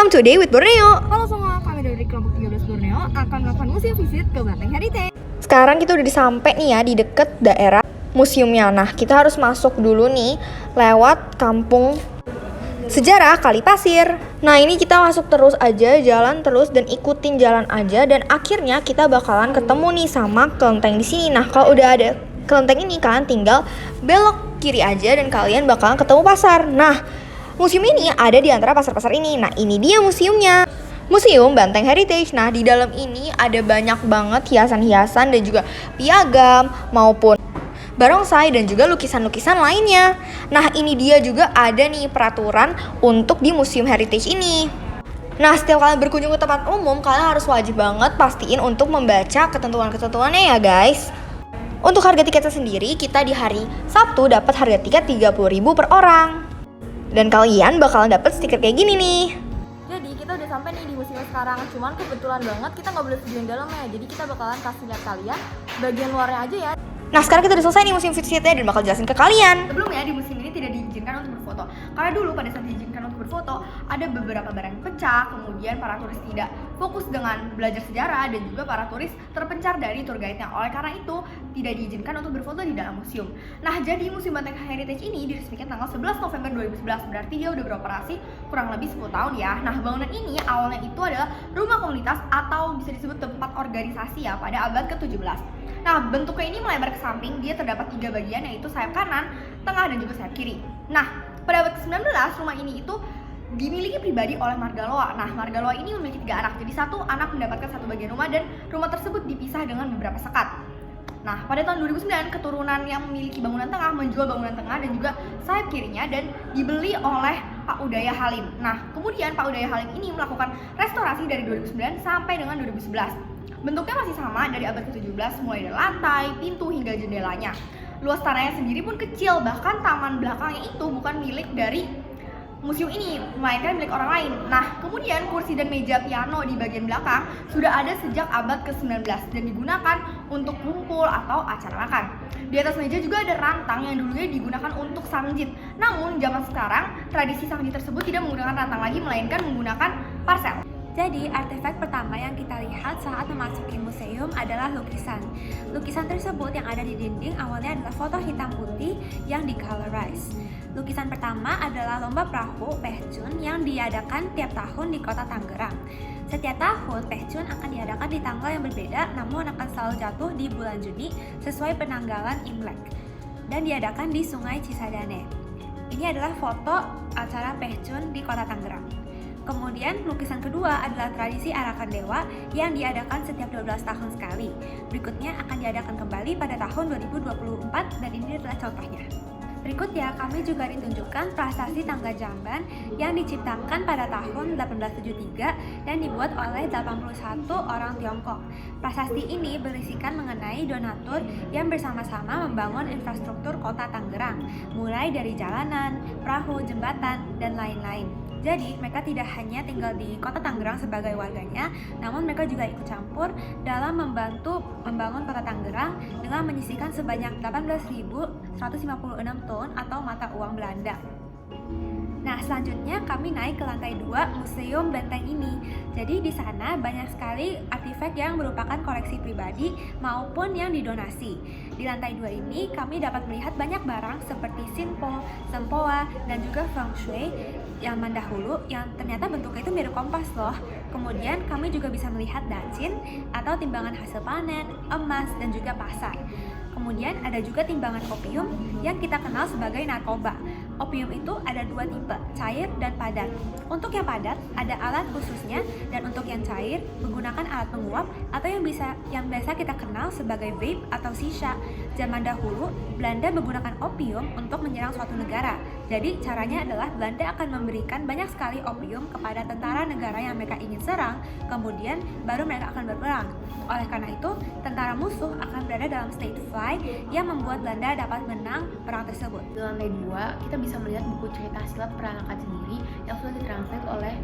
Welcome to Day with Borneo. Halo semua, kami dari kelompok 13 Borneo akan melakukan museum visit ke Banteng Heritage. Sekarang kita udah disampai nih ya di deket daerah museumnya. Nah, kita harus masuk dulu nih lewat kampung sejarah Kali Pasir. Nah, ini kita masuk terus aja, jalan terus dan ikutin jalan aja, dan akhirnya kita bakalan ketemu nih sama kelenteng di sini. Nah, kalau udah ada kelenteng ini, kalian tinggal belok kiri aja dan kalian bakalan ketemu pasar. Nah, museum ini ada di antara pasar-pasar ini. Nah, ini dia museumnya. Museum Banteng Heritage. Nah, di dalam ini ada banyak banget hiasan-hiasan dan juga piagam maupun barongsai dan juga lukisan-lukisan lainnya. Nah, ini dia juga ada nih peraturan untuk di Museum Heritage ini. Nah, setiap kalian berkunjung ke tempat umum, kalian harus wajib banget pastiin untuk membaca ketentuan-ketentuannya ya guys. Untuk harga tiketnya sendiri, kita di hari Sabtu dapat harga tiket 30.000 per orang. Dan kalian bakalan dapat stiker kayak gini nih. Jadi kita udah sampai nih di museum sekarang. Cuman kebetulan banget kita nggak boleh video yang dalamnya. Jadi kita bakalan kasih lihat kalian bagian luarnya aja ya. Nah, sekarang kita udah selesai nih museum visitnya dan bakal jelasin ke kalian. Sebelumnya di museum ini tidak diizinkan untuk berfoto. Karena dulu pada saat diizinkan untuk berfoto, ada beberapa barang pecah, kemudian para turis tidak fokus dengan belajar sejarah dan juga para turis terpencar dari tour guide-nya. Oleh karena itu, tidak diizinkan untuk berfoto di dalam museum. Nah, jadi Museum Banteng Heritage ini diresmikan tanggal 11 November 2011. Berarti dia udah beroperasi kurang lebih 10 tahun ya. Nah, bangunan ini awalnya itu adalah rumah komunitas atau bisa disebut tempat organisasi ya pada abad ke-17. Nah, bentuknya ini melebar ke samping, dia terdapat 3 bagian yaitu sayap kanan, tengah, dan juga sayap kiri. Nah, pada abad ke-19, rumah ini itu dimiliki pribadi oleh Margaloa. Nah, Margaloa ini memiliki 3 anak, jadi satu anak mendapatkan satu bagian rumah dan rumah tersebut dipisah dengan beberapa sekat. Nah, pada tahun 2009, keturunan yang memiliki bangunan tengah menjual bangunan tengah dan juga sayap kirinya dan dibeli oleh Pak Udaya Halim. Nah, kemudian Pak Udaya Halim ini melakukan restorasi dari 2009 sampai dengan 2011. Bentuknya masih sama dari abad ke-17, mulai dari lantai, pintu, hingga jendelanya. Luas tanahnya sendiri pun kecil, bahkan taman belakangnya itu bukan milik dari museum ini, melainkan milik orang lain. Nah, kemudian kursi dan meja piano di bagian belakang sudah ada sejak abad ke-19 dan digunakan untuk kumpul atau acara makan. Di atas meja juga ada rantang yang dulunya digunakan untuk sangjit. Namun, zaman sekarang, tradisi sangjit tersebut tidak menggunakan rantang lagi, melainkan menggunakan parsel. Jadi, artefak pertama yang kita lihat saat memasuki museum adalah lukisan. Lukisan tersebut yang ada di dinding awalnya adalah foto hitam putih yang di-colorize. Lukisan pertama adalah lomba perahu Pehcun yang diadakan tiap tahun di kota Tangerang. Setiap tahun, Pehcun akan diadakan di tanggal yang berbeda, namun akan selalu jatuh di bulan Juni sesuai penanggalan Imlek dan diadakan di Sungai Cisadane. Ini adalah foto acara Pehcun di kota Tangerang. Kemudian lukisan kedua adalah tradisi Arakan Dewa yang diadakan setiap 12 tahun sekali. Berikutnya akan diadakan kembali pada tahun 2024 dan ini adalah contohnya. Berikutnya kami juga ditunjukkan prasasti Tangga Jamban yang diciptakan pada tahun 1873 dan dibuat oleh 81 orang Tiongkok. Prasasti ini berisikan mengenai donatur yang bersama-sama membangun infrastruktur kota Tangerang, mulai dari jalanan, perahu, jembatan, dan lain-lain. Jadi, mereka tidak hanya tinggal di kota Tangerang sebagai warganya, namun mereka juga ikut campur dalam membantu membangun kota Tangerang dengan menyisihkan sebanyak 18.156 ton atau mata uang Belanda. Nah, selanjutnya kami naik ke lantai 2 Museum Banteng ini. Jadi di sana banyak sekali artefak yang merupakan koleksi pribadi maupun yang didonasi. Di lantai 2 ini kami dapat melihat banyak barang seperti sinpo, sempoa, dan juga feng shui zaman dahulu yang ternyata bentuknya itu mirip kompas loh. Kemudian kami juga bisa melihat dacin atau timbangan hasil panen, emas, dan juga pasar. Kemudian ada juga timbangan opium yang kita kenal sebagai narkoba. Opium itu ada 2 tipe, cair dan padat. Untuk yang padat ada alat khususnya, dan untuk yang cair menggunakan alat penguap atau yang biasa kita kenal sebagai vape atau shisha. Zaman dahulu Belanda menggunakan opium untuk menyerang suatu negara. Jadi caranya adalah Belanda akan memberikan banyak sekali opium kepada tentara negara yang mereka ingin serang, kemudian baru mereka akan berperang. Oleh karena itu, tentara musuh akan berada dalam state flight yang membuat Belanda dapat menang perang tersebut. Di lantai 2, kita bisa melihat buku cerita silat peranakan sendiri yang sudah ditranslate oleh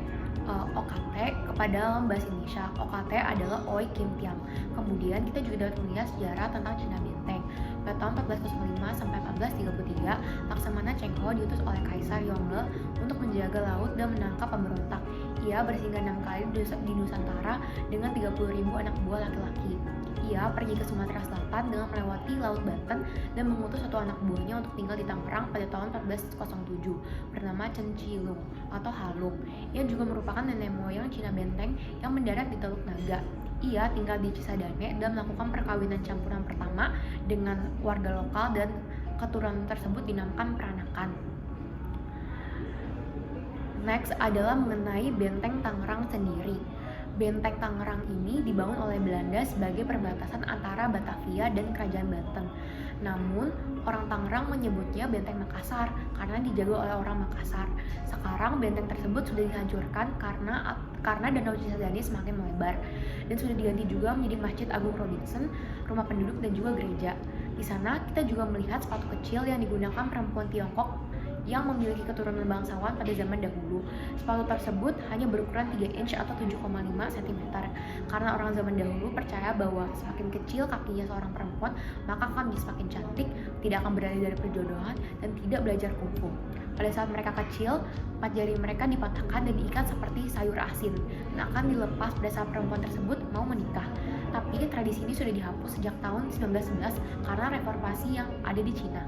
OKT kepada dalam bahasa Indonesia. OKT adalah Oi Kim Tiam. Kemudian kita juga dapat melihat sejarah tentang Cina Benteng. Pada tahun 1405 sampai 1433, Laksamana Cheng Ho diutus oleh Kaisar Yongle untuk menjaga laut dan menangkap pemberontak. Ia bersinggah 6 kali di Nusantara dengan 30.000 anak buah laki-laki. Ia pergi ke Sumatera Selatan dengan melewati Laut Banten dan mengutus satu anak buahnya untuk tinggal di Tangerang pada tahun 1407 bernama Chen Qilong atau Halung. Ia juga merupakan nenek moyang Cina Benteng yang mendarat di Teluk Naga. Ia tinggal di Cisadane dan melakukan perkawinan campuran pertama dengan warga lokal dan keturunan tersebut dinamakan peranakan. Next adalah mengenai Benteng Tangerang sendiri. Benteng Tangerang ini dibangun oleh Belanda sebagai perbatasan antara Batavia dan Kerajaan Banten. Namun, orang Tangerang menyebutnya Benteng Makassar karena dijaga oleh orang Makassar. Sekarang benteng tersebut sudah dihancurkan karena Danau Cisadane semakin melebar dan sudah diganti juga menjadi Masjid Agung Robinson, rumah penduduk dan juga gereja. Di sana kita juga melihat sepatu kecil yang digunakan perempuan Tiongkok yang memiliki keturunan bangsawan pada zaman dahulu. Sepatu tersebut hanya berukuran 3 inch atau 7,5 cm karena orang zaman dahulu percaya bahwa semakin kecil kakinya seorang perempuan maka akan menjadi semakin cantik, tidak akan berlari dari perjodohan, dan tidak belajar kungfu. Pada saat mereka kecil, 4 jari mereka dipatahkan dan diikat seperti sayur asin dan akan dilepas pada saat perempuan tersebut mau menikah. Tapi tradisi ini sudah dihapus sejak tahun 1911 karena reformasi yang ada di Cina.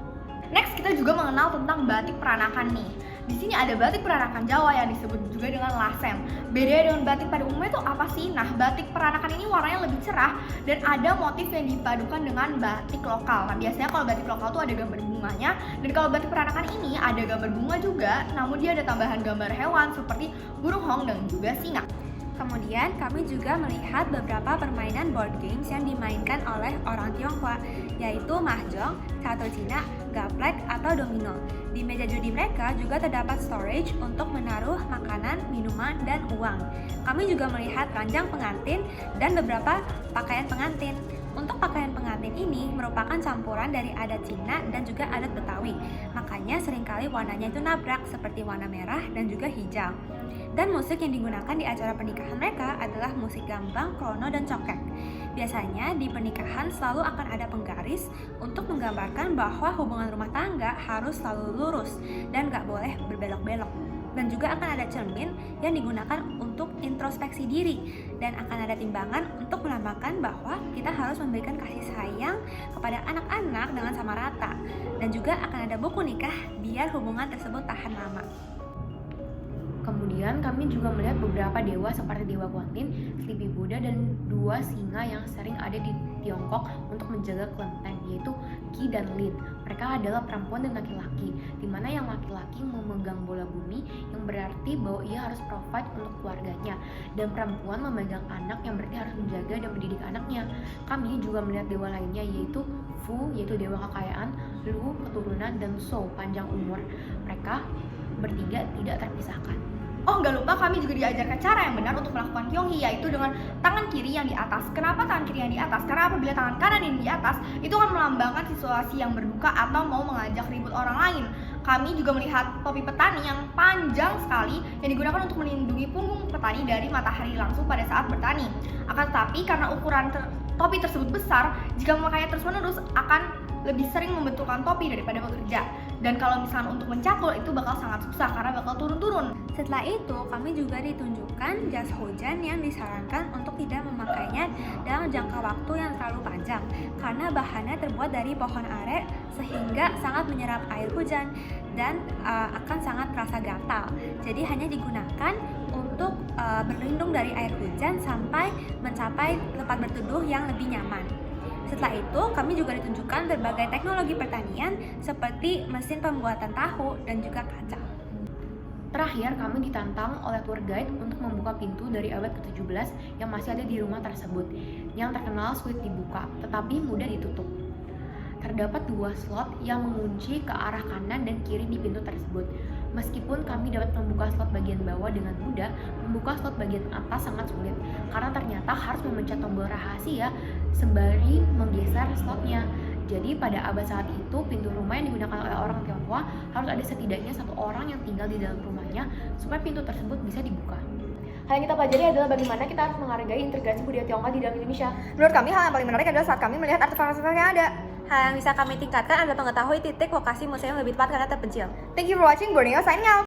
Next, kita juga mengenal tentang batik peranakan nih. Di sini ada batik peranakan Jawa yang disebut juga dengan lasem. Bedanya dengan batik pada umumnya itu apa sih? Nah, batik peranakan ini warnanya lebih cerah dan ada motif yang dipadukan dengan batik lokal. Nah, biasanya kalau batik lokal tuh ada gambar bunganya, dan kalau batik peranakan ini ada gambar bunga juga, namun dia ada tambahan gambar hewan seperti burung hong dan juga singa. Kemudian kami juga melihat beberapa permainan board games yang dimainkan oleh orang Tionghoa, yaitu mahjong, catur Cina, gaplek, atau domino. Di meja judi mereka juga terdapat storage untuk menaruh makanan, minuman, dan uang. Kami juga melihat ranjang pengantin dan beberapa pakaian pengantin. Untuk pakaian pengantin ini merupakan campuran dari adat Cina dan juga adat Betawi. Makanya seringkali warnanya itu nabrak seperti warna merah dan juga hijau. Dan musik yang digunakan di acara pernikahan mereka adalah musik gambang, krono, dan cokek. Biasanya di pernikahan selalu akan ada penggaris untuk menggambarkan bahwa hubungan rumah tangga harus selalu lurus dan gak boleh berbelok-belok. Dan juga akan ada cermin yang digunakan untuk introspeksi diri, dan akan ada timbangan untuk melambangkan bahwa kita harus memberikan kasih sayang kepada anak-anak dengan sama rata. Dan juga akan ada buku nikah biar hubungan tersebut tahan lama. Kemudian kami juga melihat beberapa dewa seperti Dewa Guantin, Sleepy Buddha, dan 2 singa yang sering ada di Tiongkok untuk menjaga kelenteng, yaitu Qi dan Lin. Mereka adalah perempuan dan laki-laki, di mana yang laki-laki memegang bola bumi yang berarti bahwa ia harus provide untuk keluarganya, dan perempuan memegang anak yang berarti harus menjaga dan mendidik anaknya. Kami juga melihat dewa lainnya, yaitu Fu, yaitu dewa kekayaan, Lu, keturunan, dan Shou, panjang umur. Mereka bertiga tidak terpisahkan. Oh, nggak lupa kami juga diajarkan cara yang benar untuk melakukan Kyonghi, yaitu dengan tangan kiri yang di atas. Kenapa tangan kiri yang di atas? Karena apabila tangan kanan yang di atas, itu akan melambangkan situasi yang berduka atau mau mengajak ribut orang lain. Kami juga melihat topi petani yang panjang sekali yang digunakan untuk melindungi punggung petani dari matahari langsung pada saat bertani. Akan tetapi karena ukuran topi tersebut besar, jika memakainya terus-menerus akan lebih sering membentukkan topi daripada bekerja. Dan kalau misalnya untuk mencakul itu bakal sangat susah karena bakal turun-turun. Setelah itu, kami juga ditunjukkan jas hujan yang disarankan untuk tidak memakainya dalam jangka waktu yang terlalu panjang karena bahannya terbuat dari pohon are sehingga sangat menyerap air hujan dan akan sangat terasa gatal. Jadi hanya digunakan untuk berlindung dari air hujan sampai mencapai tempat berteduh yang lebih nyaman. Setelah itu, kami juga ditunjukkan berbagai teknologi pertanian seperti mesin pembuatan tahu dan juga kacang. Terakhir, kami ditantang oleh tour guide untuk membuka pintu dari abad ke-17 yang masih ada di rumah tersebut, yang terkenal sulit dibuka, tetapi mudah ditutup. Terdapat 2 slot yang mengunci ke arah kanan dan kiri di pintu tersebut. Meskipun kami dapat membuka slot bagian bawah dengan mudah, membuka slot bagian atas sangat sulit, karena ternyata harus memencet tombol rahasia sembari menggeser slotnya. Jadi pada abad saat itu, pintu rumah yang digunakan oleh orang Tionghoa harus ada setidaknya 1 orang yang tinggal di dalam rumahnya supaya pintu tersebut bisa dibuka. Hal yang kita pelajari adalah bagaimana kita harus menghargai integrasi budaya Tionghoa di dalam Indonesia. Menurut kami hal yang paling menarik adalah saat kami melihat artefak-artefak yang ada. Hal yang bisa kami tingkatkan adalah mengetahui titik lokasi museum lebih tepat karena terpencil. Thank you for watching. Borneo signing out.